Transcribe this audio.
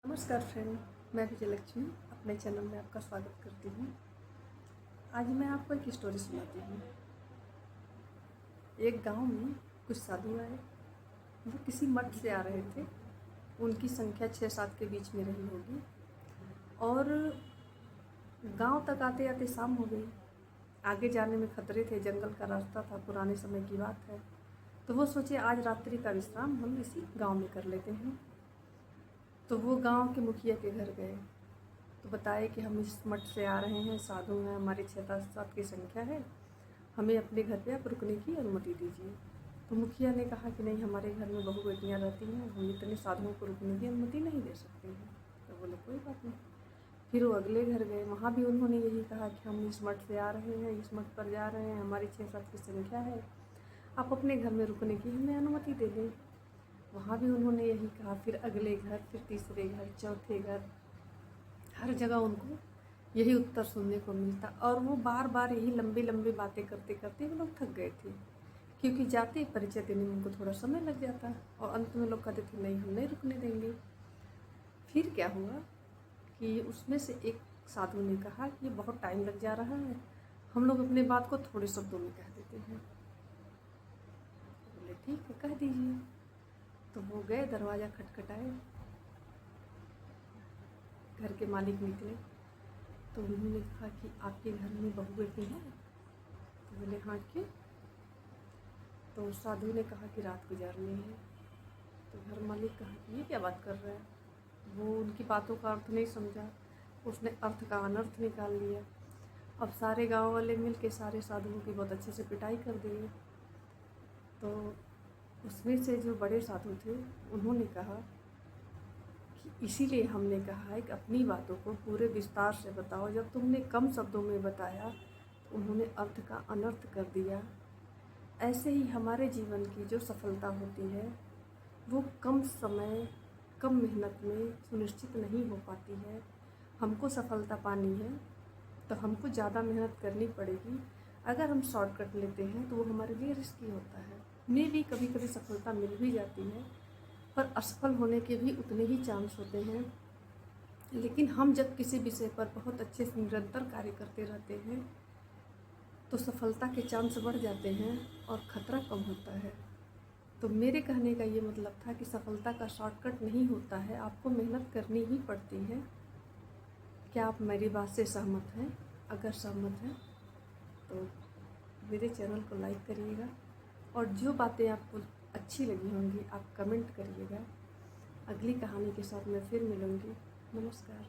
नमस्कार फ्रेंड, मैं विजयलक्ष्मी अपने चैनल में आपका स्वागत करती हूँ। आज मैं आपको एक स्टोरी सुनाती हूँ। एक गांव में कुछ साधु आए। वो किसी मठ से आ रहे थे। उनकी संख्या 6-7 के बीच में रही होगी और गांव तक आते आते शाम हो गई। आगे जाने में खतरे थे, जंगल का रास्ता था, पुराने समय की बात है। तो वो सोचे आज रात्रि का विश्राम हम इसी गांव में कर लेते हैं। तो वो गांव के मुखिया के घर गए तो बताए कि हम इस मठ से आ रहे हैं, साधु हैं, हमारी 6-7 की संख्या है, हमें अपने घर पे आप रुकने की अनुमति दीजिए। तो मुखिया ने कहा कि नहीं, हमारे घर में बहू बेटियाँ रहती हैं, हम इतने साधुओं को रुकने की अनुमति नहीं दे सकते हैं। तो बोले कोई बात नहीं। फिर वो अगले घर गए, वहाँ भी उन्होंने यही कहा कि हम इस मठ से आ रहे हैं, इस मठ पर जा रहे हैं, हमारी 6-7 की संख्या है, आप अपने घर में रुकने की हमें अनुमति दे दें। वहाँ भी उन्होंने यही कहा। फिर अगले घर, फिर तीसरे घर, चौथे घर, हर जगह उनको यही उत्तर सुनने को मिलता और वो बार बार यही लंबी लंबी बातें करते करते वो लोग थक गए थे, क्योंकि जाते परिचय देने में उनको थोड़ा समय लग जाता और अंत में लोग कहते थे नहीं, हम नहीं रुकने देंगे। फिर क्या हुआ कि उसमें से एक साधु ने कहा कि ये बहुत टाइम लग जा रहा है, हम लोग अपने बात को थोड़े शब्दों में कह देते हैं। बोले ठीक है, कह दीजिए। तो वो गए, दरवाज़ा खटखटाए, घर के मालिक निकले तो उन्होंने कहा कि आपके घर में बहू बेटी है? तो बोले हाँ, क्यों? तो साधु ने कहा कि रात गुजारनी है। तो घर मालिक कहा कि ये क्या बात कर रहा है? वो उनकी बातों का अर्थ नहीं समझा, उसने अर्थ का अनर्थ निकाल लिया। अब सारे गांव वाले मिल के सारे साधुओं की बहुत अच्छे से पिटाई कर दिए। तो उसमें से जो बड़े साधु थे उन्होंने कहा कि इसीलिए हमने कहा है कि अपनी बातों को पूरे विस्तार से बताओ। जब तुमने कम शब्दों में बताया तो उन्होंने अर्थ का अनर्थ कर दिया। ऐसे ही हमारे जीवन की जो सफलता होती है वो कम समय, कम मेहनत में सुनिश्चित नहीं हो पाती है। हमको सफलता पानी है तो हमको ज़्यादा मेहनत करनी पड़ेगी। अगर हम शॉर्टकट लेते हैं तो वो हमारे लिए रिस्की होता है। में भी कभी कभी सफलता मिल भी जाती है, पर असफल होने के भी उतने ही चांस होते हैं। लेकिन हम जब किसी विषय पर बहुत अच्छे से निरंतर कार्य करते रहते हैं तो सफलता के चांस बढ़ जाते हैं और ख़तरा कम होता है। तो मेरे कहने का ये मतलब था कि सफलता का शॉर्टकट नहीं होता है, आपको मेहनत करनी ही पड़ती है। क्या आप मेरी बात से सहमत हैं? अगर सहमत हैं तो मेरे चैनल को लाइक करिएगा और जो बातें आपको अच्छी लगी होंगी आप कमेंट करिएगा। अगली कहानी के साथ मैं फिर मिलूँगी। नमस्कार।